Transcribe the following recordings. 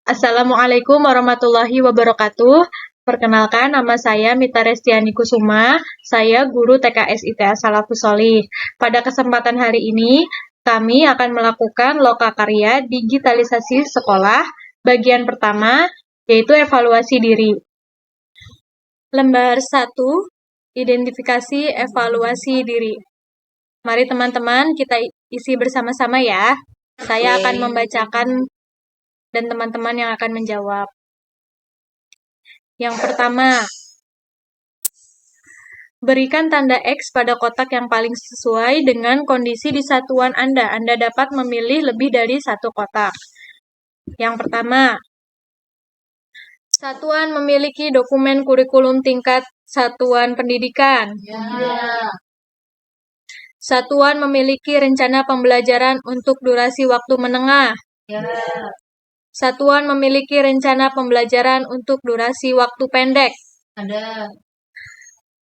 Assalamualaikum warahmatullahi wabarakatuh. Perkenalkan, nama saya Mita Restiani Kusuma. Saya guru TKS ITA Salafus Sholih. Pada kesempatan hari ini, kami akan melakukan lokakarya digitalisasi sekolah bagian pertama, yaitu evaluasi diri. Lembar 1, identifikasi evaluasi diri. Mari teman-teman kita isi bersama-sama ya. Saya akan membacakan dan teman-teman yang akan menjawab. Yang pertama, berikan tanda X pada kotak yang paling sesuai dengan kondisi di satuan Anda. Anda dapat memilih lebih dari satu kotak. Yang pertama, satuan memiliki dokumen kurikulum tingkat satuan pendidikan. Satuan memiliki rencana pembelajaran untuk durasi waktu menengah. Satuan memiliki rencana pembelajaran untuk durasi waktu pendek.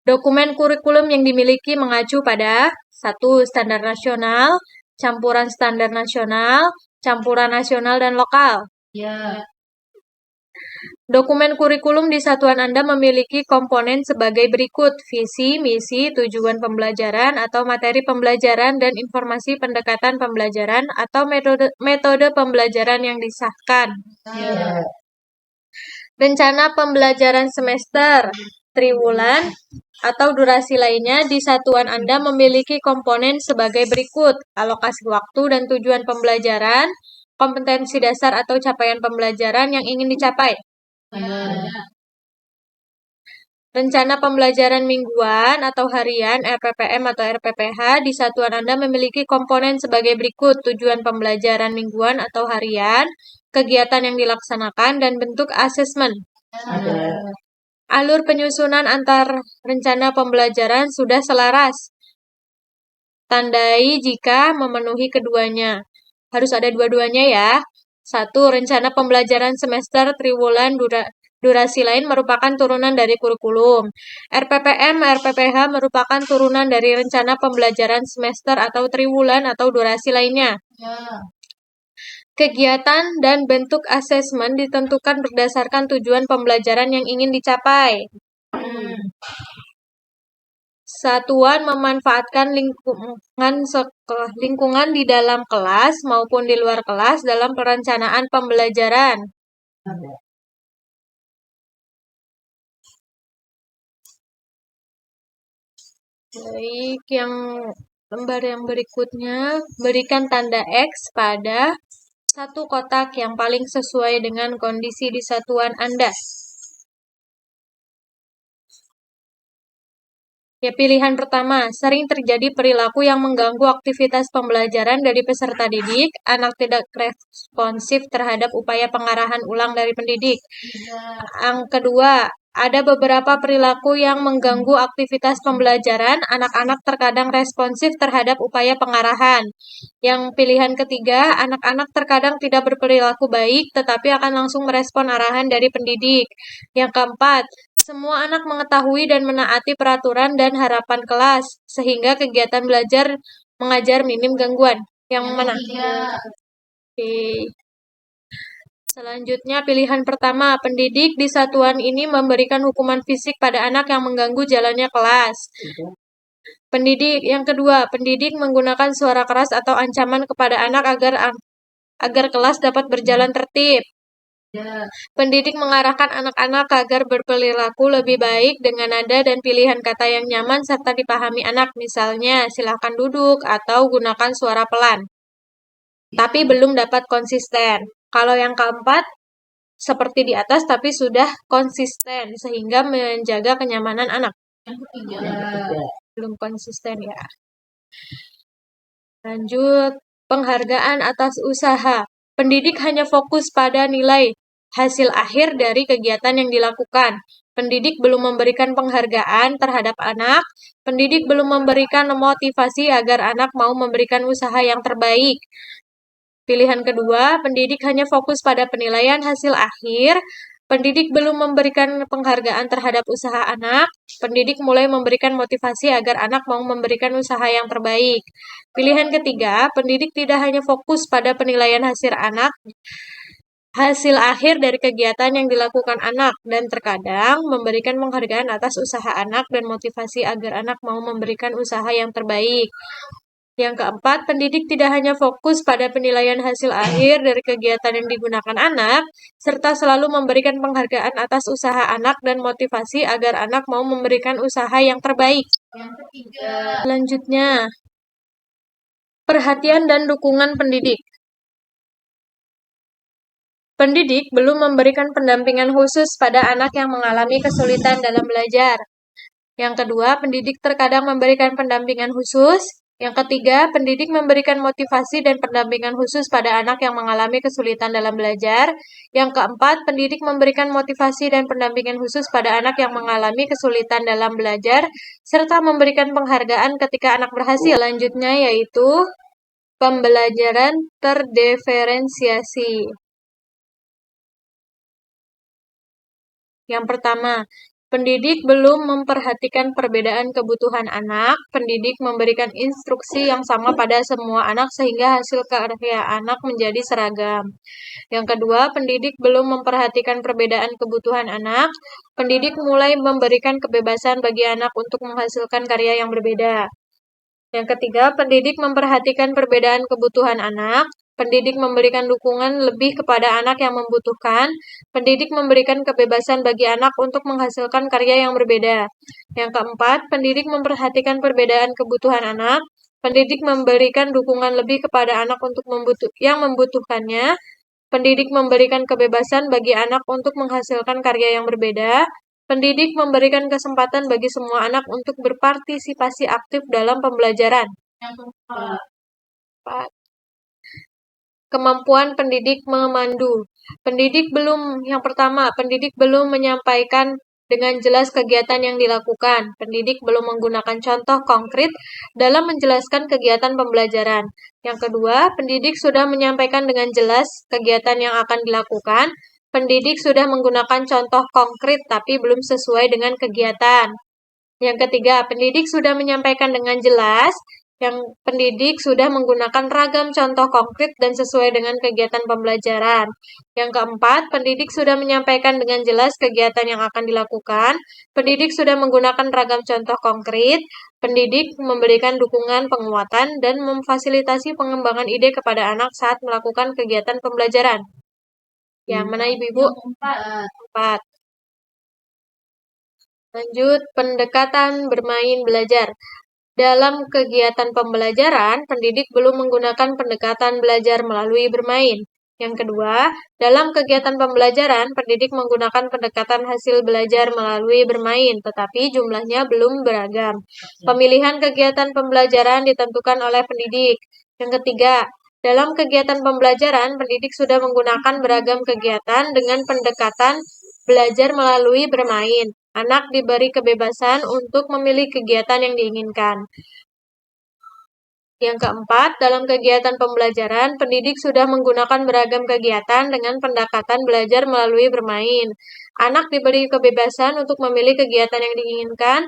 Dokumen kurikulum yang dimiliki mengacu pada 1. Standar nasional, campuran standar nasional, campuran nasional dan lokal. Dokumen kurikulum di satuan Anda memiliki komponen sebagai berikut: visi, misi, tujuan pembelajaran atau materi pembelajaran, dan informasi pendekatan pembelajaran atau metode pembelajaran yang disahkan. Rencana pembelajaran semester, triwulan, atau durasi lainnya di satuan Anda memiliki komponen sebagai berikut: alokasi waktu dan tujuan pembelajaran, kompetensi dasar atau capaian pembelajaran yang ingin dicapai. Rencana pembelajaran mingguan atau harian, RPPM atau RPPH, di satuan Anda memiliki komponen sebagai berikut: tujuan pembelajaran mingguan atau harian, kegiatan yang dilaksanakan, dan bentuk asesmen. Alur penyusunan antar rencana pembelajaran sudah selaras. Tandai jika memenuhi keduanya. Harus ada dua-duanya ya. 1. Rencana pembelajaran semester triwulan durasi lain merupakan turunan dari kurikulum. RPPM, RPPH merupakan turunan dari rencana pembelajaran semester atau triwulan atau durasi lainnya. Kegiatan dan bentuk asesmen ditentukan berdasarkan tujuan pembelajaran yang ingin dicapai. Satuan memanfaatkan lingkungan di dalam kelas maupun di luar kelas dalam perencanaan pembelajaran. Baik, lembar yang berikutnya, berikan tanda X pada satu kotak yang paling sesuai dengan kondisi di satuan Anda. Ya, pilihan pertama, sering terjadi perilaku yang mengganggu aktivitas pembelajaran dari peserta didik, anak tidak responsif terhadap upaya pengarahan ulang dari pendidik. Yang kedua, ada beberapa perilaku yang mengganggu aktivitas pembelajaran, anak-anak terkadang responsif terhadap upaya pengarahan. Yang pilihan ketiga, anak-anak terkadang tidak berperilaku baik, tetapi akan langsung merespon arahan dari pendidik. Yang keempat, semua anak mengetahui dan menaati peraturan dan harapan kelas, sehingga kegiatan belajar mengajar minim gangguan. Yang mana? Oke. Selanjutnya, pilihan pertama, pendidik di satuan ini memberikan hukuman fisik pada anak yang mengganggu jalannya kelas. Pendidik yang kedua, pendidik menggunakan suara keras atau ancaman kepada anak agar kelas dapat berjalan tertib. Pendidik mengarahkan anak-anak agar berperilaku lebih baik dengan nada dan pilihan kata yang nyaman serta dipahami anak. Misalnya, silakan duduk atau gunakan suara pelan. Tapi belum dapat konsisten. Kalau yang keempat, seperti di atas tapi sudah konsisten sehingga menjaga kenyamanan anak. Belum konsisten ya. Lanjut, penghargaan atas usaha. Pendidik hanya fokus pada nilai hasil akhir dari kegiatan yang dilakukan. Pendidik belum memberikan penghargaan terhadap anak. Pendidik belum memberikan motivasi agar anak mau memberikan usaha yang terbaik. Pilihan kedua, pendidik hanya fokus pada penilaian hasil akhir. Pendidik belum memberikan penghargaan terhadap usaha anak. Pendidik mulai memberikan motivasi agar anak mau memberikan usaha yang terbaik. Pilihan ketiga, pendidik tidak hanya fokus pada penilaian hasil anak, hasil akhir dari kegiatan yang dilakukan anak, dan terkadang memberikan penghargaan atas usaha anak dan motivasi agar anak mau memberikan usaha yang terbaik. Yang keempat, pendidik tidak hanya fokus pada penilaian hasil akhir dari kegiatan yang digunakan anak, serta selalu memberikan penghargaan atas usaha anak dan motivasi agar anak mau memberikan usaha yang terbaik. Yang ketiga, selanjutnya, perhatian dan dukungan pendidik. Pendidik belum memberikan pendampingan khusus pada anak yang mengalami kesulitan dalam belajar. Yang kedua, pendidik terkadang memberikan pendampingan khusus. Yang ketiga, pendidik memberikan motivasi dan pendampingan khusus pada anak yang mengalami kesulitan dalam belajar. Yang keempat, pendidik memberikan motivasi dan pendampingan khusus pada anak yang mengalami kesulitan dalam belajar, serta memberikan penghargaan ketika anak berhasil. Selanjutnya yaitu pembelajaran terdiferensiasi. Yang pertama, pendidik belum memperhatikan perbedaan kebutuhan anak. Pendidik memberikan instruksi yang sama pada semua anak sehingga hasil karya anak menjadi seragam. Yang kedua, pendidik belum memperhatikan perbedaan kebutuhan anak. Pendidik mulai memberikan kebebasan bagi anak untuk menghasilkan karya yang berbeda. Yang ketiga, pendidik memperhatikan perbedaan kebutuhan anak. Pendidik memberikan dukungan lebih kepada anak yang membutuhkan. Pendidik memberikan kebebasan bagi anak untuk menghasilkan karya yang berbeda. Yang keempat, pendidik memperhatikan perbedaan kebutuhan anak. Pendidik memberikan dukungan lebih kepada anak untuk yang membutuhkannya. Pendidik memberikan kebebasan bagi anak untuk menghasilkan karya yang berbeda. Pendidik memberikan kesempatan bagi semua anak untuk berpartisipasi aktif dalam pembelajaran. yang keempat, kemampuan pendidik memandu. Yang pertama, pendidik belum menyampaikan dengan jelas kegiatan yang dilakukan. Pendidik belum menggunakan contoh konkret dalam menjelaskan kegiatan pembelajaran. Yang kedua, pendidik sudah menyampaikan dengan jelas kegiatan yang akan dilakukan. Pendidik sudah menggunakan contoh konkret tapi belum sesuai dengan kegiatan. Yang ketiga, pendidik sudah menyampaikan dengan jelas. Yang pendidik sudah menggunakan ragam contoh konkret dan sesuai dengan kegiatan pembelajaran. Yang keempat, pendidik sudah menyampaikan dengan jelas kegiatan yang akan dilakukan. Pendidik sudah menggunakan ragam contoh konkret. Pendidik memberikan dukungan penguatan dan memfasilitasi pengembangan ide kepada anak saat melakukan kegiatan pembelajaran. Yang mana Ibu-ibu? Empat. Lanjut, pendekatan bermain belajar. Dalam kegiatan pembelajaran, pendidik belum menggunakan pendekatan belajar melalui bermain. Yang kedua, dalam kegiatan pembelajaran, pendidik menggunakan pendekatan hasil belajar melalui bermain, tetapi jumlahnya belum beragam. Pemilihan kegiatan pembelajaran ditentukan oleh pendidik. Yang ketiga, dalam kegiatan pembelajaran, pendidik sudah menggunakan beragam kegiatan dengan pendekatan belajar melalui bermain. Anak diberi kebebasan untuk memilih kegiatan yang diinginkan. Yang keempat, dalam kegiatan pembelajaran, pendidik sudah menggunakan beragam kegiatan dengan pendekatan belajar melalui bermain. Anak diberi kebebasan untuk memilih kegiatan yang diinginkan.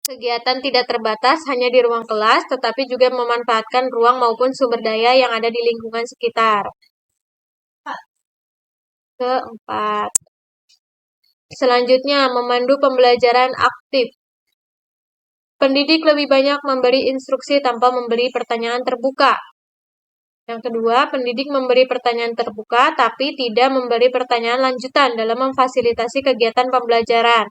Kegiatan tidak terbatas hanya di ruang kelas, tetapi juga memanfaatkan ruang maupun sumber daya yang ada di lingkungan sekitar. Keempat. Selanjutnya, memandu pembelajaran aktif. Pendidik lebih banyak memberi instruksi tanpa memberi pertanyaan terbuka. Yang kedua, pendidik memberi pertanyaan terbuka tapi tidak memberi pertanyaan lanjutan dalam memfasilitasi kegiatan pembelajaran.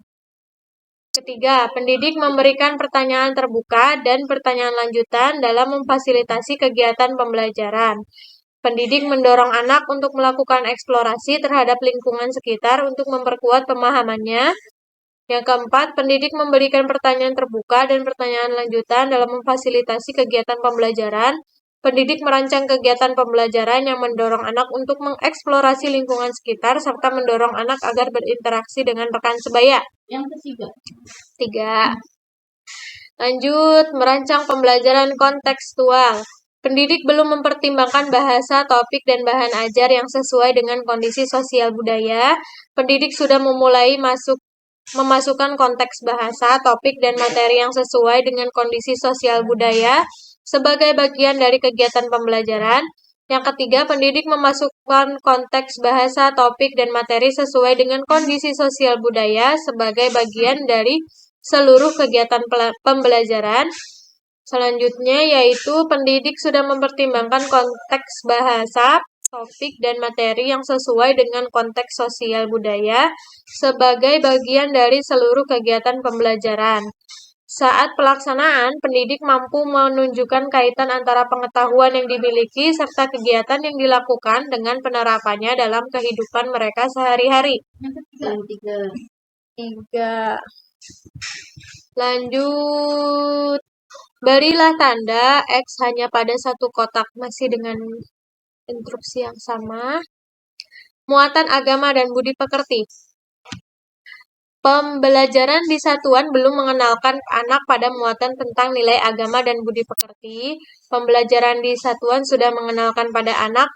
Ketiga, pendidik memberikan pertanyaan terbuka dan pertanyaan lanjutan dalam memfasilitasi kegiatan pembelajaran. Pendidik mendorong anak untuk melakukan eksplorasi terhadap lingkungan sekitar untuk memperkuat pemahamannya. Yang keempat, pendidik memberikan pertanyaan terbuka dan pertanyaan lanjutan dalam memfasilitasi kegiatan pembelajaran. Pendidik merancang kegiatan pembelajaran yang mendorong anak untuk mengeksplorasi lingkungan sekitar serta mendorong anak agar berinteraksi dengan rekan sebaya. Yang ketiga. Lanjut, merancang pembelajaran kontekstual. Pendidik belum mempertimbangkan bahasa, topik, dan bahan ajar yang sesuai dengan kondisi sosial budaya. Pendidik sudah memulai memasukkan konteks bahasa, topik, dan materi yang sesuai dengan kondisi sosial budaya sebagai bagian dari kegiatan pembelajaran. Yang ketiga, pendidik memasukkan konteks bahasa, topik, dan materi sesuai dengan kondisi sosial budaya sebagai bagian dari seluruh kegiatan pembelajaran. Selanjutnya yaitu pendidik sudah mempertimbangkan konteks bahasa, topik, dan materi yang sesuai dengan konteks sosial budaya sebagai bagian dari seluruh kegiatan pembelajaran. Saat pelaksanaan, pendidik mampu menunjukkan kaitan antara pengetahuan yang dimiliki serta kegiatan yang dilakukan dengan penerapannya dalam kehidupan mereka sehari-hari. Yang ketiga. 3. Lanjut. Berilah tanda X hanya pada satu kotak, masih dengan instruksi yang sama. Muatan agama dan budi pekerti. Pembelajaran di satuan belum mengenalkan anak pada muatan tentang nilai agama dan budi pekerti. Pembelajaran di satuan sudah mengenalkan pada anak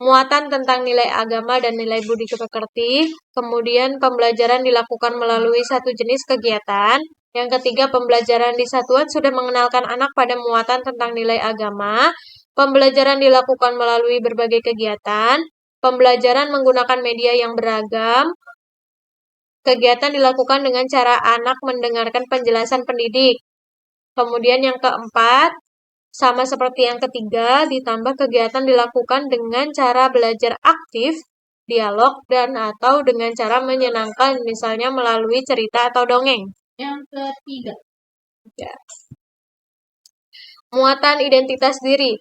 muatan tentang nilai agama dan nilai budi pekerti. Kemudian pembelajaran dilakukan melalui satu jenis kegiatan. Yang ketiga, pembelajaran di satuan sudah mengenalkan anak pada muatan tentang nilai agama. Pembelajaran dilakukan melalui berbagai kegiatan. Pembelajaran menggunakan media yang beragam. Kegiatan dilakukan dengan cara anak mendengarkan penjelasan pendidik. Kemudian yang keempat, sama seperti yang ketiga, ditambah kegiatan dilakukan dengan cara belajar aktif, dialog, dan atau dengan cara menyenangkan, misalnya melalui cerita atau dongeng. Yang ketiga. Ya. Muatan identitas diri.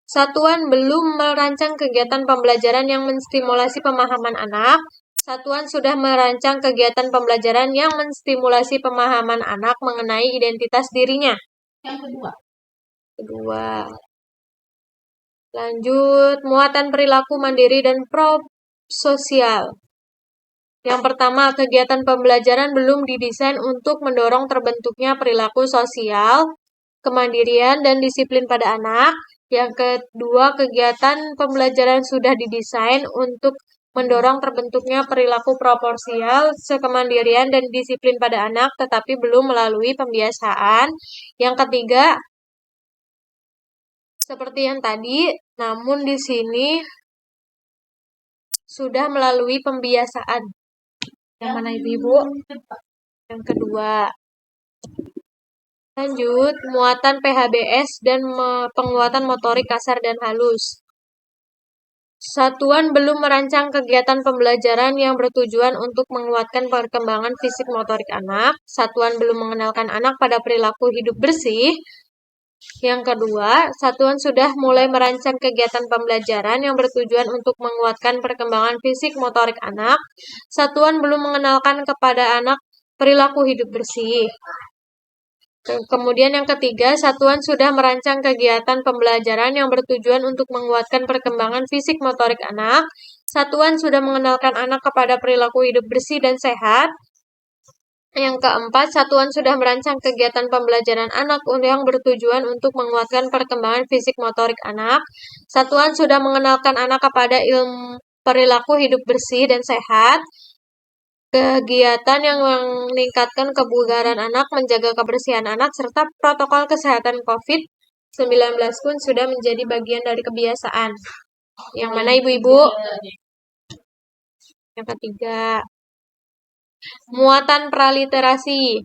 Satuan belum merancang kegiatan pembelajaran yang menstimulasi pemahaman anak. Satuan sudah merancang kegiatan pembelajaran yang menstimulasi pemahaman anak mengenai identitas dirinya. Yang kedua. Lanjut, muatan perilaku mandiri dan prososial. Yang pertama, kegiatan pembelajaran belum didesain untuk mendorong terbentuknya perilaku sosial, kemandirian, dan disiplin pada anak. Yang kedua, kegiatan pembelajaran sudah didesain untuk mendorong terbentuknya perilaku proporsial, kemandirian, dan disiplin pada anak, tetapi belum melalui pembiasaan. Yang ketiga, seperti yang tadi, namun di sini sudah melalui pembiasaan. Yang mana Ibu? Yang kedua. Lanjut, muatan PHBS dan penguatan motorik kasar dan halus. Satuan belum merancang kegiatan pembelajaran yang bertujuan untuk menguatkan perkembangan fisik motorik anak. Satuan belum mengenalkan anak pada perilaku hidup bersih. Yang kedua, satuan sudah mulai merancang kegiatan pembelajaran yang bertujuan untuk menguatkan perkembangan fisik motorik anak. Satuan belum mengenalkan kepada anak perilaku hidup bersih. Kemudian yang ketiga, satuan sudah merancang kegiatan pembelajaran yang bertujuan untuk menguatkan perkembangan fisik motorik anak. Satuan sudah mengenalkan anak kepada perilaku hidup bersih dan sehat. Yang keempat, satuan sudah merancang kegiatan pembelajaran anak yang bertujuan untuk menguatkan perkembangan fisik motorik anak. Satuan sudah mengenalkan anak kepada ilmu perilaku hidup bersih dan sehat. Kegiatan yang meningkatkan kebugaran anak, menjaga kebersihan anak, serta protokol kesehatan COVID-19 pun sudah menjadi bagian dari kebiasaan. Yang mana Ibu-Ibu? Yang ketiga. Muatan praliterasi.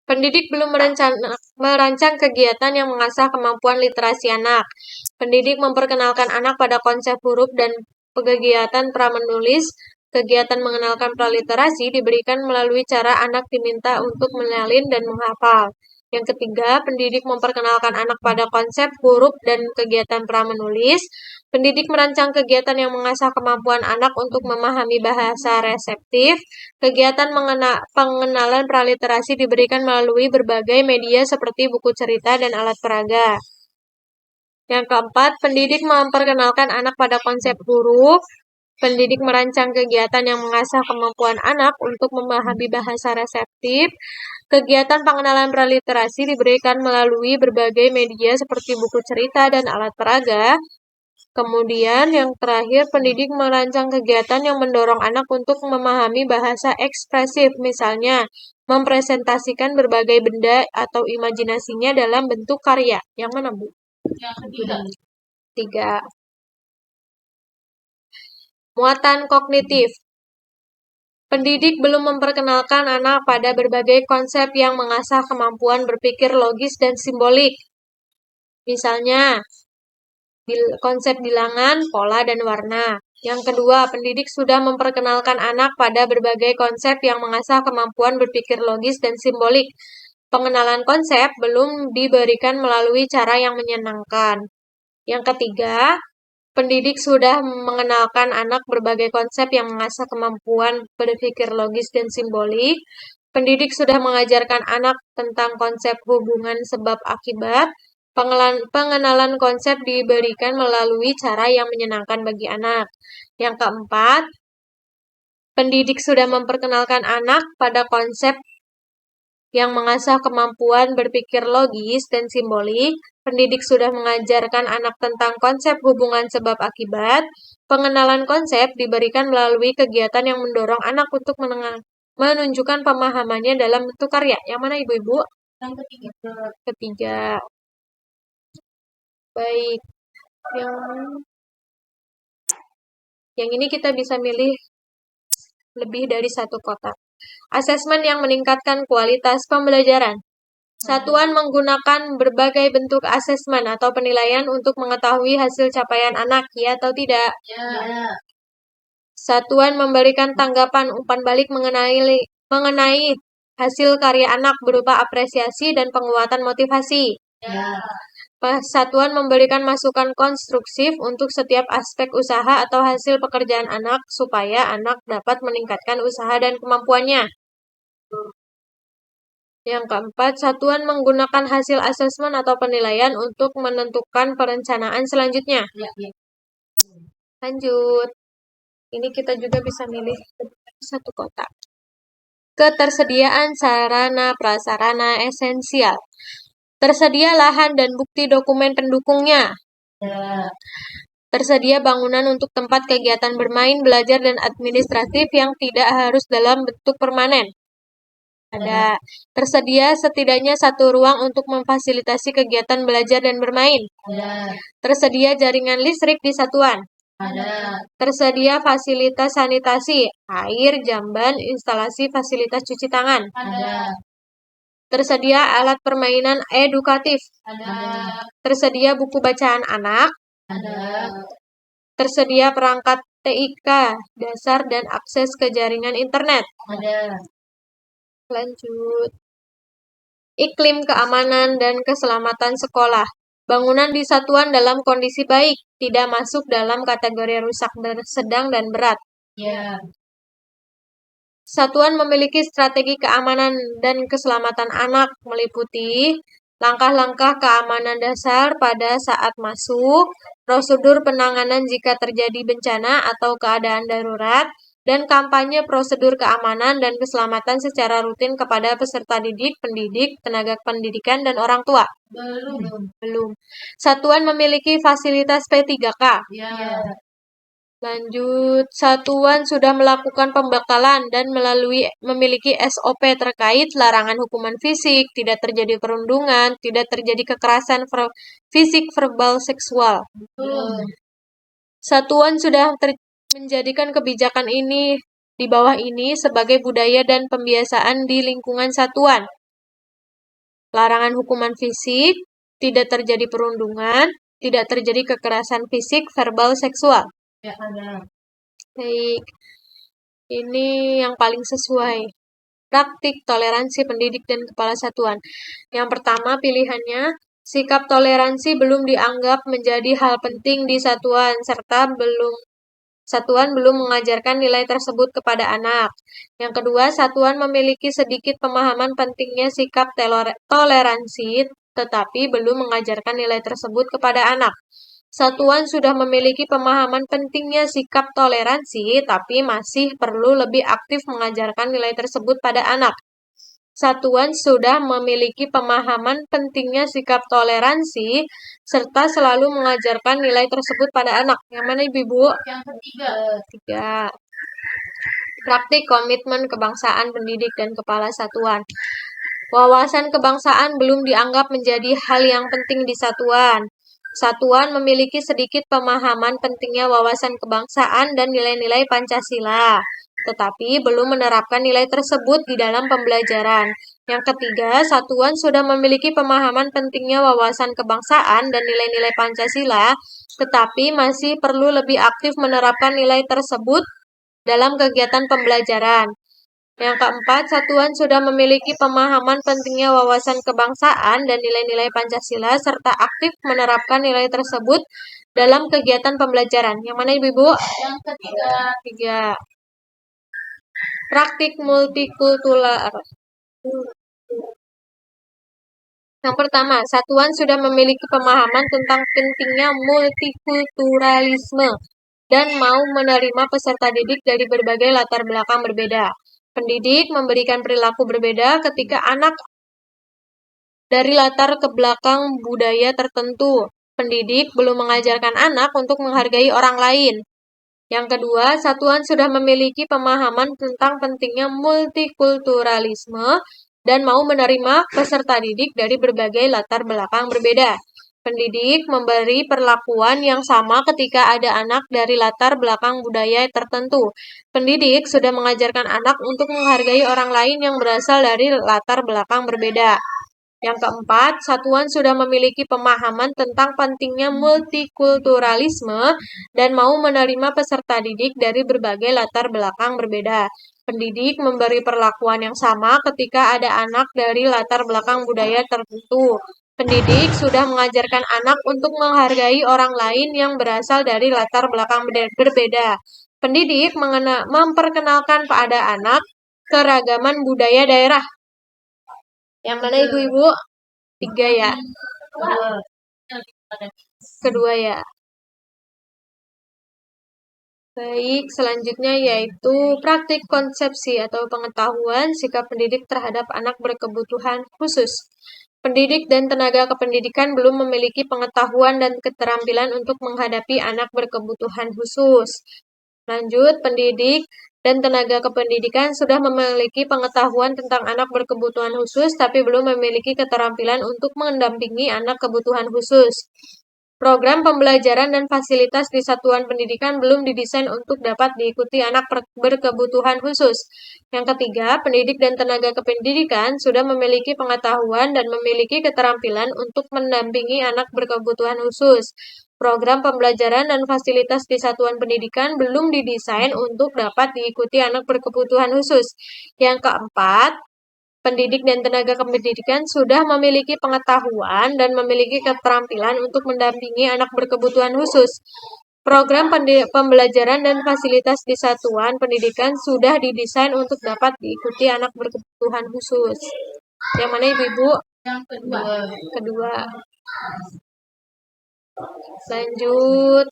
Pendidik belum merancang kegiatan yang mengasah kemampuan literasi anak. Pendidik memperkenalkan anak pada konsep huruf dan kegiatan pra-menulis. Kegiatan mengenalkan praliterasi diberikan melalui cara anak diminta untuk menyalin dan menghafal. Yang ketiga, pendidik memperkenalkan anak pada konsep huruf dan kegiatan pra-menulis. Pendidik merancang kegiatan yang mengasah kemampuan anak untuk memahami bahasa reseptif. Kegiatan pengenalan praliterasi diberikan melalui berbagai media seperti buku cerita dan alat peraga. Yang keempat, pendidik memperkenalkan anak pada konsep huruf. Pendidik merancang kegiatan yang mengasah kemampuan anak untuk memahami bahasa reseptif. Kegiatan pengenalan praliterasi diberikan melalui berbagai media seperti buku cerita dan alat peraga. Kemudian yang terakhir, pendidik merancang kegiatan yang mendorong anak untuk memahami bahasa ekspresif, misalnya mempresentasikan berbagai benda atau imajinasinya dalam bentuk karya. Yang mana, Bu? Yang ketiga. 3. Muatan kognitif. Pendidik belum memperkenalkan anak pada berbagai konsep yang mengasah kemampuan berpikir logis dan simbolik. Misalnya, konsep bilangan, pola, dan warna. Yang kedua, pendidik sudah memperkenalkan anak pada berbagai konsep yang mengasah kemampuan berpikir logis dan simbolik. Pengenalan konsep belum diberikan melalui cara yang menyenangkan. Yang ketiga, pendidik sudah mengenalkan anak berbagai konsep yang mengasah kemampuan berpikir logis dan simbolik. Pendidik sudah mengajarkan anak tentang konsep hubungan sebab akibat. Pengenalan konsep diberikan melalui cara yang menyenangkan bagi anak. Yang keempat, pendidik sudah memperkenalkan anak pada konsep yang mengasah kemampuan berpikir logis dan simbolik. Pendidik sudah mengajarkan anak tentang konsep hubungan sebab akibat. Pengenalan konsep diberikan melalui kegiatan yang mendorong anak untuk menunjukkan pemahamannya dalam bentuk karya. Yang mana, Ibu-ibu? Yang ketiga. Ketiga. Baik. Yang ini kita bisa milih lebih dari satu kotak. Asesmen yang meningkatkan kualitas pembelajaran. Satuan menggunakan berbagai bentuk asesmen atau penilaian untuk mengetahui hasil capaian anak, ya atau tidak? Ya. Satuan memberikan tanggapan umpan balik mengenai hasil karya anak berupa apresiasi dan penguatan motivasi. Ya. Satuan memberikan masukan konstruktif untuk setiap aspek usaha atau hasil pekerjaan anak supaya anak dapat meningkatkan usaha dan kemampuannya. Yang keempat, satuan menggunakan hasil asesmen atau penilaian untuk menentukan perencanaan selanjutnya. Ya. Lanjut. Ini kita juga bisa milih satu kotak. Ketersediaan sarana prasarana esensial. Tersedia lahan dan bukti dokumen pendukungnya. Ya. Tersedia bangunan untuk tempat kegiatan bermain, belajar, dan administratif yang tidak harus dalam bentuk permanen. Ada. Tersedia setidaknya satu ruang untuk memfasilitasi kegiatan belajar dan bermain. Ada. Tersedia jaringan listrik di satuan. Ada. Tersedia fasilitas sanitasi, air, jamban, instalasi fasilitas cuci tangan. Ada. Tersedia alat permainan edukatif. Ada. Tersedia buku bacaan anak. Ada. Tersedia perangkat TIK dasar dan akses ke jaringan internet. Ada. Lanjut. Iklim keamanan dan keselamatan sekolah. Bangunan di satuan dalam kondisi baik, tidak masuk dalam kategori rusak sedang dan berat. Ya. Satuan memiliki strategi keamanan dan keselamatan anak meliputi langkah-langkah keamanan dasar pada saat masuk, prosedur penanganan jika terjadi bencana atau keadaan darurat, dan kampanye prosedur keamanan dan keselamatan secara rutin kepada peserta didik, pendidik, tenaga pendidikan, dan orang tua. Belum. Satuan memiliki fasilitas P3K. Ya. Lanjut, satuan sudah melakukan pembekalan dan memiliki SOP terkait larangan hukuman fisik, tidak terjadi perundungan, tidak terjadi kekerasan fisik, verbal, seksual. Satuan sudah menjadikan kebijakan ini di bawah ini sebagai budaya dan pembiasaan di lingkungan satuan. Larangan hukuman fisik, tidak terjadi perundungan, tidak terjadi kekerasan fisik, verbal, seksual. Ya, ada. Baik, ini yang paling sesuai. Praktik toleransi pendidik dan kepala satuan. Yang pertama pilihannya, sikap toleransi belum dianggap menjadi hal penting di satuan, serta satuan belum mengajarkan nilai tersebut kepada anak. Yang kedua, satuan memiliki sedikit pemahaman pentingnya sikap toleransi, tetapi belum mengajarkan nilai tersebut kepada anak. Satuan sudah memiliki pemahaman pentingnya sikap toleransi, tapi masih perlu lebih aktif mengajarkan nilai tersebut pada anak. Satuan sudah memiliki pemahaman pentingnya sikap toleransi, serta selalu mengajarkan nilai tersebut pada anak. Yang mana, Ibu? Yang ketiga. 3. Praktik komitmen kebangsaan pendidik dan kepala satuan. Wawasan kebangsaan belum dianggap menjadi hal yang penting di satuan. Satuan memiliki sedikit pemahaman pentingnya wawasan kebangsaan dan nilai-nilai Pancasila, tetapi belum menerapkan nilai tersebut di dalam pembelajaran. Yang ketiga, satuan sudah memiliki pemahaman pentingnya wawasan kebangsaan dan nilai-nilai Pancasila, tetapi masih perlu lebih aktif menerapkan nilai tersebut dalam kegiatan pembelajaran. Yang keempat, satuan sudah memiliki pemahaman pentingnya wawasan kebangsaan dan nilai-nilai Pancasila serta aktif menerapkan nilai tersebut dalam kegiatan pembelajaran. Yang mana Ibu-Ibu? Yang ketiga. Tiga. Praktik multikultural. Yang pertama, satuan sudah memiliki pemahaman tentang pentingnya multikulturalisme dan mau menerima peserta didik dari berbagai latar belakang berbeda. Pendidik memberikan perilaku berbeda ketika anak dari latar ke belakang budaya tertentu. Pendidik belum mengajarkan anak untuk menghargai orang lain. Yang kedua, satuan sudah memiliki pemahaman tentang pentingnya multikulturalisme dan mau menerima peserta didik dari berbagai latar belakang berbeda. Pendidik memberi perlakuan yang sama ketika ada anak dari latar belakang budaya tertentu. Pendidik sudah mengajarkan anak untuk menghargai orang lain yang berasal dari latar belakang berbeda. Yang keempat, satuan sudah memiliki pemahaman tentang pentingnya multikulturalisme dan mau menerima peserta didik dari berbagai latar belakang berbeda. Pendidik memberi perlakuan yang sama ketika ada anak dari latar belakang budaya tertentu. Pendidik sudah mengajarkan anak untuk menghargai orang lain yang berasal dari latar belakang berbeda. Pendidik memperkenalkan pada anak keragaman budaya daerah. Yang mana Ibu-Ibu? Tiga ya. Kedua ya. Baik, selanjutnya yaitu praktik konsepsi atau pengetahuan sikap pendidik terhadap anak berkebutuhan khusus. Pendidik dan tenaga kependidikan belum memiliki pengetahuan dan keterampilan untuk menghadapi anak berkebutuhan khusus. Lanjut, pendidik dan tenaga kependidikan sudah memiliki pengetahuan tentang anak berkebutuhan khusus, tapi belum memiliki keterampilan untuk mendampingi anak kebutuhan khusus. Program pembelajaran dan fasilitas di satuan pendidikan belum didesain untuk dapat diikuti anak berkebutuhan khusus. Yang ketiga, pendidik dan tenaga kependidikan sudah memiliki pengetahuan dan memiliki keterampilan untuk mendampingi anak berkebutuhan khusus. Program pembelajaran dan fasilitas di satuan pendidikan belum didesain untuk dapat diikuti anak berkebutuhan khusus. Yang keempat, pendidik dan tenaga kependidikan sudah memiliki pengetahuan dan memiliki keterampilan untuk mendampingi anak berkebutuhan khusus. Program pembelajaran dan fasilitas di satuan pendidikan sudah didesain untuk dapat diikuti anak berkebutuhan khusus. Yang mana Ibu-Ibu? Yang kedua. Kedua. Lanjut.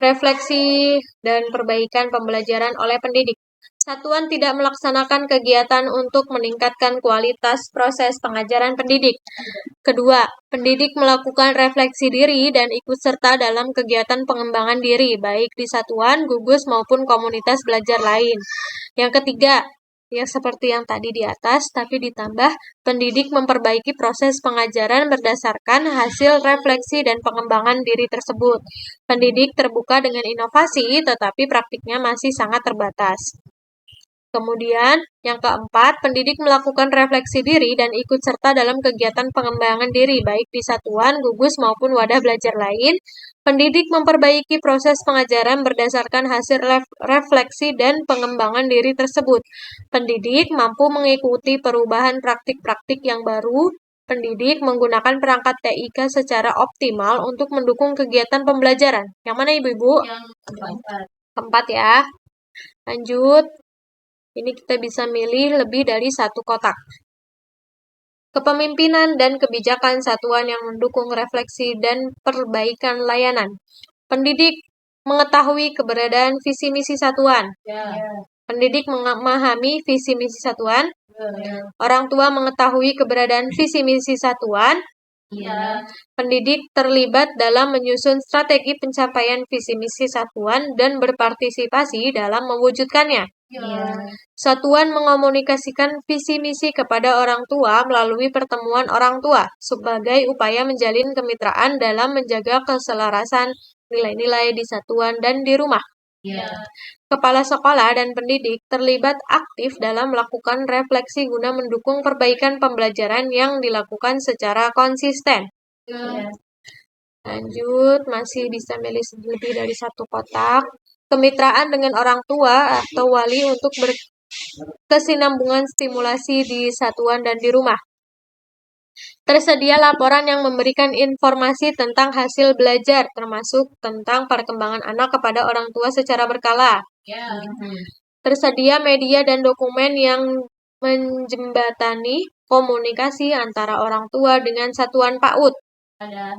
Refleksi dan perbaikan pembelajaran oleh pendidik. Satuan tidak melaksanakan kegiatan untuk meningkatkan kualitas proses pengajaran pendidik. Kedua, pendidik melakukan refleksi diri dan ikut serta dalam kegiatan pengembangan diri, baik di satuan, gugus, maupun komunitas belajar lain. Yang ketiga, ya seperti yang tadi di atas, tapi ditambah pendidik memperbaiki proses pengajaran berdasarkan hasil refleksi dan pengembangan diri tersebut. Pendidik terbuka dengan inovasi, tetapi praktiknya masih sangat terbatas. Kemudian, yang keempat, pendidik melakukan refleksi diri dan ikut serta dalam kegiatan pengembangan diri, baik di satuan, gugus, maupun wadah belajar lain. Pendidik memperbaiki proses pengajaran berdasarkan hasil refleksi dan pengembangan diri tersebut. Pendidik mampu mengikuti perubahan praktik-praktik yang baru. Pendidik menggunakan perangkat TIK secara optimal untuk mendukung kegiatan pembelajaran. Yang mana Ibu-Ibu? Yang keempat. Keempat ya. Lanjut. Ini kita bisa milih lebih dari satu kotak. Kepemimpinan dan kebijakan satuan yang mendukung refleksi dan perbaikan layanan. Pendidik mengetahui keberadaan visi misi satuan. Ya. Pendidik memahami visi misi satuan. Ya. Orang tua mengetahui keberadaan visi misi satuan. Iya. Pendidik terlibat dalam menyusun strategi pencapaian visi misi satuan dan berpartisipasi dalam mewujudkannya. Iya. Satuan mengomunikasikan visi misi kepada orang tua melalui pertemuan orang tua sebagai upaya menjalin kemitraan dalam menjaga keselarasan nilai-nilai di satuan dan di rumah. Iya. Kepala sekolah dan pendidik terlibat aktif dalam melakukan refleksi guna mendukung perbaikan pembelajaran yang dilakukan secara konsisten. Iya. Lanjut, masih bisa milih lebih dari satu kotak. Kemitraan dengan orang tua atau wali untuk berkesinambungan stimulasi di satuan dan di rumah. Tersedia laporan yang memberikan informasi tentang hasil belajar, termasuk tentang perkembangan anak kepada orang tua secara berkala. Iya. Tersedia media dan dokumen yang menjembatani komunikasi antara orang tua dengan satuan PAUD. Ada.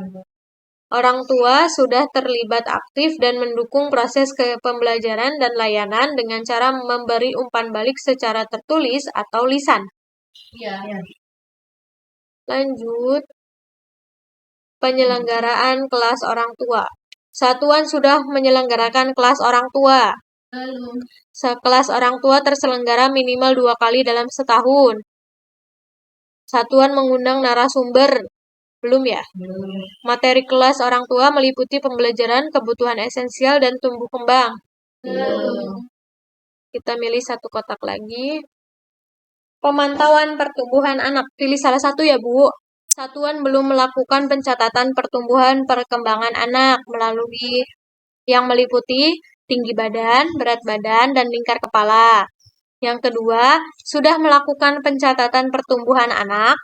Orang tua sudah terlibat aktif dan mendukung proses pembelajaran dan layanan dengan cara memberi umpan balik secara tertulis atau lisan. Iya. Lanjut, penyelenggaraan kelas orang tua. Satuan sudah menyelenggarakan kelas orang tua. Belum. Kelas orang tua terselenggara minimal 2 kali dalam setahun. Satuan mengundang narasumber. Belum ya? Belum. Materi kelas orang tua meliputi pembelajaran kebutuhan esensial dan tumbuh kembang. Belum. Kita milih satu kotak lagi. Pemantauan pertumbuhan anak. Pilih salah satu ya, Bu. Satuan belum melakukan pencatatan pertumbuhan perkembangan anak melalui yang meliputi tinggi badan, berat badan, dan lingkar kepala. Yang kedua, sudah melakukan pencatatan pertumbuhan anak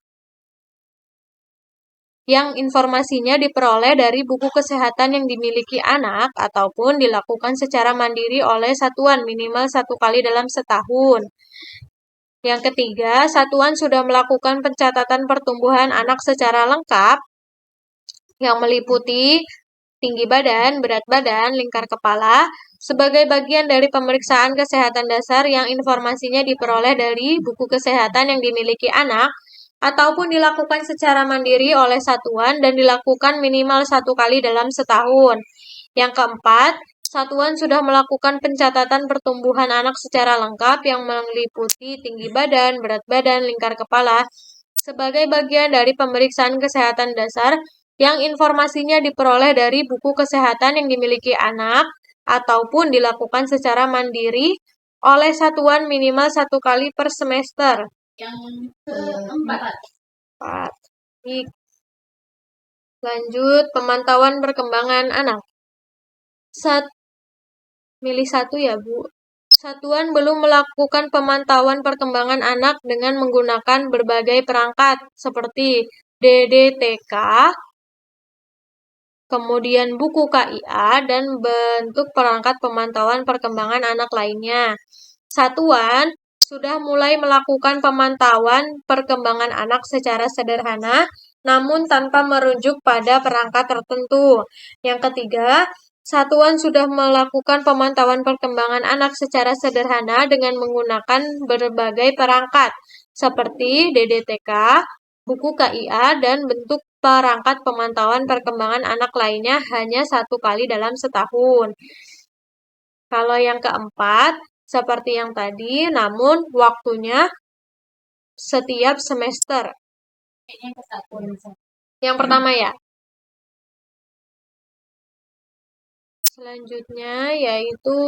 yang informasinya diperoleh dari buku kesehatan yang dimiliki anak ataupun dilakukan secara mandiri oleh satuan minimal 1 kali dalam setahun. Yang ketiga, satuan sudah melakukan pencatatan pertumbuhan anak secara lengkap yang meliputi tinggi badan, berat badan, lingkar kepala, sebagai bagian dari pemeriksaan kesehatan dasar yang informasinya diperoleh dari buku kesehatan yang dimiliki anak, ataupun dilakukan secara mandiri oleh satuan dan dilakukan minimal 1 kali dalam setahun. Yang keempat, satuan sudah melakukan pencatatan pertumbuhan anak secara lengkap yang meliputi tinggi badan, berat badan, lingkar kepala, sebagai bagian dari pemeriksaan kesehatan dasar yang informasinya diperoleh dari buku kesehatan yang dimiliki anak ataupun dilakukan secara mandiri oleh satuan minimal 1 kali per semester. Yang keempat. Lanjut, pemantauan perkembangan anak. Milih satu ya, Bu. Satuan belum melakukan pemantauan perkembangan anak dengan menggunakan berbagai perangkat seperti DDTK, kemudian buku KIA, dan bentuk perangkat pemantauan perkembangan anak lainnya. Satuan sudah mulai melakukan pemantauan perkembangan anak secara sederhana, namun tanpa merujuk pada perangkat tertentu. Yang ketiga, satuan sudah melakukan pemantauan perkembangan anak secara sederhana dengan menggunakan berbagai perangkat, seperti DDTK, buku KIA, dan bentuk perangkat pemantauan perkembangan anak lainnya hanya 1 kali dalam setahun. Kalau yang keempat, seperti yang tadi, namun waktunya setiap semester. Yang pertama ya. Selanjutnya yaitu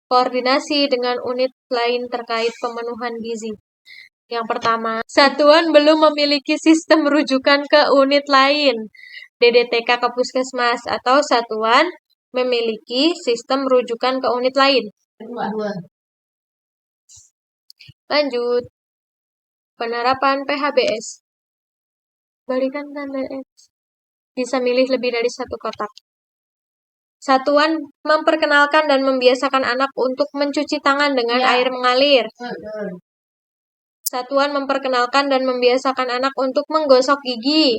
koordinasi dengan unit lain terkait pemenuhan gizi. Yang pertama, satuan belum memiliki sistem rujukan ke unit lain, DDTK ke puskesmas, atau satuan memiliki sistem rujukan ke unit lain. Kedua. Lanjut, penerapan PHBS. Balikan tanda X. Bisa milih lebih dari satu kotak. Satuan memperkenalkan dan membiasakan anak untuk mencuci tangan dengan air mengalir. Satuan memperkenalkan dan membiasakan anak untuk menggosok gigi.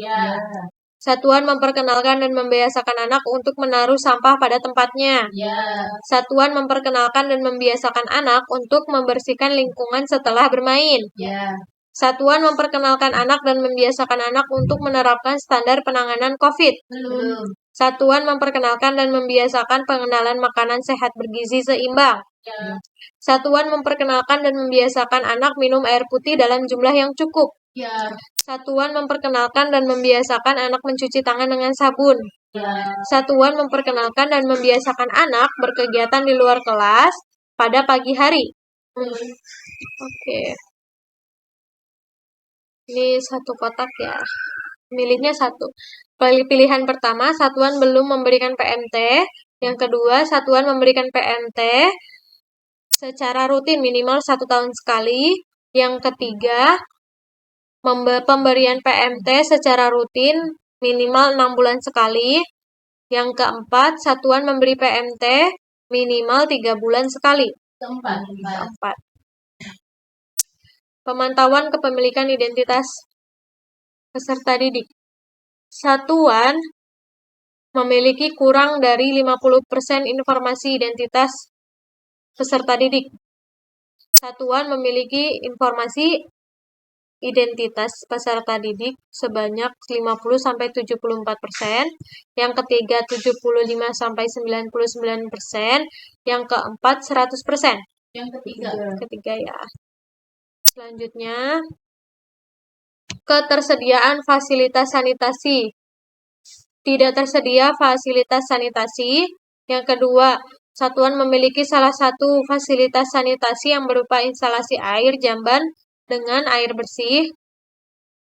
Satuan memperkenalkan dan membiasakan anak untuk menaruh sampah pada tempatnya. Satuan memperkenalkan dan membiasakan anak untuk membersihkan lingkungan setelah bermain. Satuan memperkenalkan anak dan membiasakan anak untuk menerapkan standar penanganan COVID. Belum. Satuan memperkenalkan dan membiasakan pengenalan makanan sehat bergizi seimbang. Ya. Satuan memperkenalkan dan membiasakan anak minum air putih dalam jumlah yang cukup. Ya. Satuan memperkenalkan dan membiasakan anak mencuci tangan dengan sabun. Ya. Satuan memperkenalkan dan membiasakan anak berkegiatan di luar kelas pada pagi hari. Oke. Ini satu kotak ya. Milihnya satu. Pilihan pertama, satuan belum memberikan PMT. Yang kedua, satuan memberikan PMT secara rutin minimal 1 tahun sekali. Yang ketiga, pemberian PMT secara rutin minimal 6 bulan sekali. Yang keempat, satuan memberi PMT minimal 3 bulan sekali. Keempat. Pemantauan kepemilikan identitas peserta didik. Satuan memiliki kurang dari 50% informasi identitas peserta didik. Satuan memiliki informasi identitas peserta didik sebanyak 50-74%, yang ketiga 75-99%, yang keempat 100%. Yang Ketiga ya. Selanjutnya, ketersediaan fasilitas sanitasi. Tidak tersedia fasilitas sanitasi. Yang kedua, satuan memiliki salah satu fasilitas sanitasi yang berupa instalasi air jamban dengan air bersih.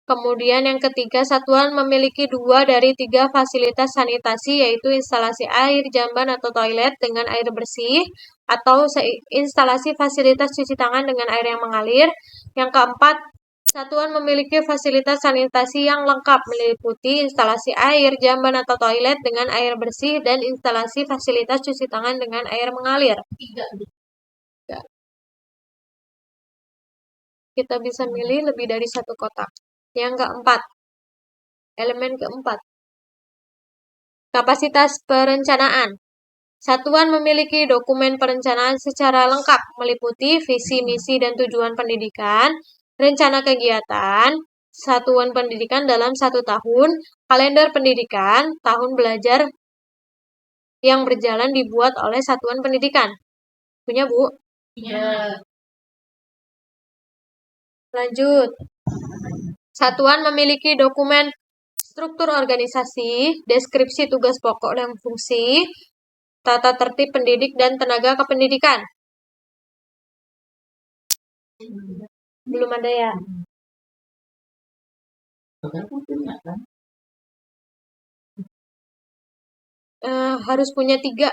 Kemudian yang ketiga, satuan memiliki 2 dari 3 fasilitas sanitasi, yaitu instalasi air jamban atau toilet dengan air bersih, atau instalasi fasilitas cuci tangan dengan air yang mengalir. Yang keempat, satuan memiliki fasilitas sanitasi yang lengkap, meliputi instalasi air jamban atau toilet dengan air bersih dan instalasi fasilitas cuci tangan dengan air mengalir. 3. Kita bisa milih lebih dari satu kotak. Yang keempat, elemen keempat, kapasitas perencanaan. Satuan memiliki dokumen perencanaan secara lengkap, meliputi visi, misi, dan tujuan pendidikan, rencana kegiatan, satuan pendidikan dalam 1 tahun, kalender pendidikan, tahun belajar yang berjalan dibuat oleh satuan pendidikan. Punya, Bu? Ya. Lanjut. Satuan memiliki dokumen struktur organisasi, deskripsi tugas pokok dan fungsi, tata tertib pendidik dan tenaga kependidikan. Belum ada ya? Harus punya 3.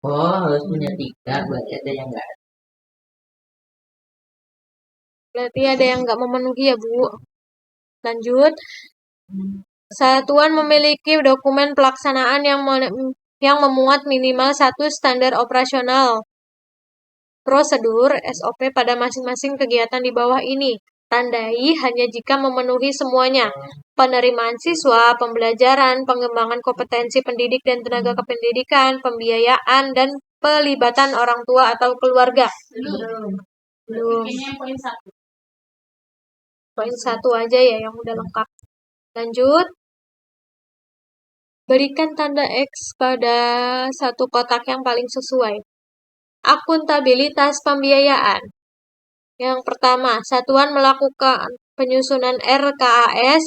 Oh, harus punya 3, berarti ada yang enggak. Berarti ada yang nggak memenuhi ya, Bu. Lanjut. Satuan memiliki dokumen pelaksanaan yang memuat minimal 1 standar operasional prosedur SOP pada masing-masing kegiatan di bawah ini. Tandai hanya jika memenuhi semuanya. Penerimaan siswa, pembelajaran, pengembangan kompetensi pendidik dan tenaga kependidikan, pembiayaan, dan pelibatan orang tua atau keluarga. Belum. Poin 1 aja ya yang udah lengkap. Lanjut. Berikan tanda X pada satu kotak yang paling sesuai. Akuntabilitas pembiayaan. Yang pertama, satuan melakukan penyusunan RKAS.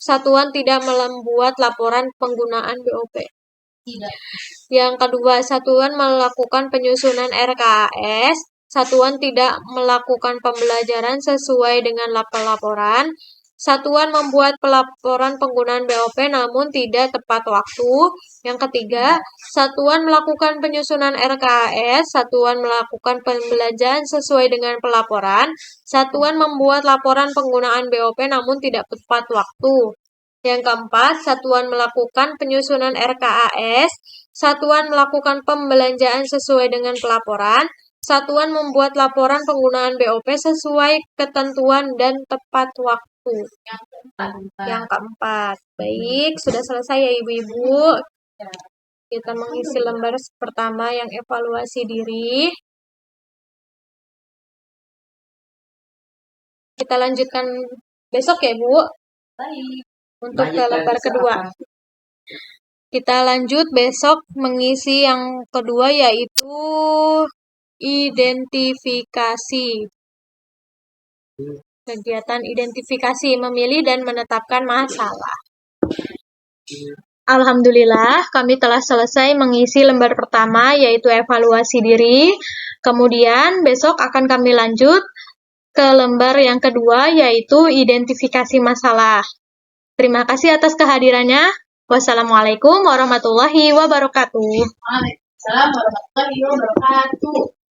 Satuan tidak membuat laporan penggunaan BOP. Tidak. Yang kedua, satuan melakukan penyusunan RKAS. Satuan tidak melakukan pembelajaran sesuai dengan laporan. Satuan membuat pelaporan penggunaan BOP namun tidak tepat waktu. Yang ketiga, satuan melakukan penyusunan RKAS. Satuan melakukan pembelajaran sesuai dengan pelaporan. Satuan membuat laporan penggunaan BOP namun tidak tepat waktu. Yang keempat, satuan melakukan penyusunan RKAS. Satuan melakukan pembelanjaan sesuai dengan pelaporan. Satuan membuat laporan penggunaan BOP sesuai ketentuan dan tepat waktu. Yang keempat. Baik, sudah selesai ya Ibu-Ibu. Kita mengisi lembar pertama yang evaluasi diri. Kita lanjutkan besok ya, Bu. Baik. Untuk ke Lanjutkan lembar besok kedua. apa? Kita lanjut besok mengisi yang kedua yaitu identifikasi. Kegiatan identifikasi, memilih dan menetapkan masalah. Alhamdulillah, kami telah selesai mengisi lembar pertama yaitu evaluasi diri. Kemudian besok akan kami lanjut ke lembar yang kedua yaitu identifikasi masalah. Terima kasih atas kehadirannya. Wassalamualaikum warahmatullahi wabarakatuh. Waalaikumsalam warahmatullahi wabarakatuh.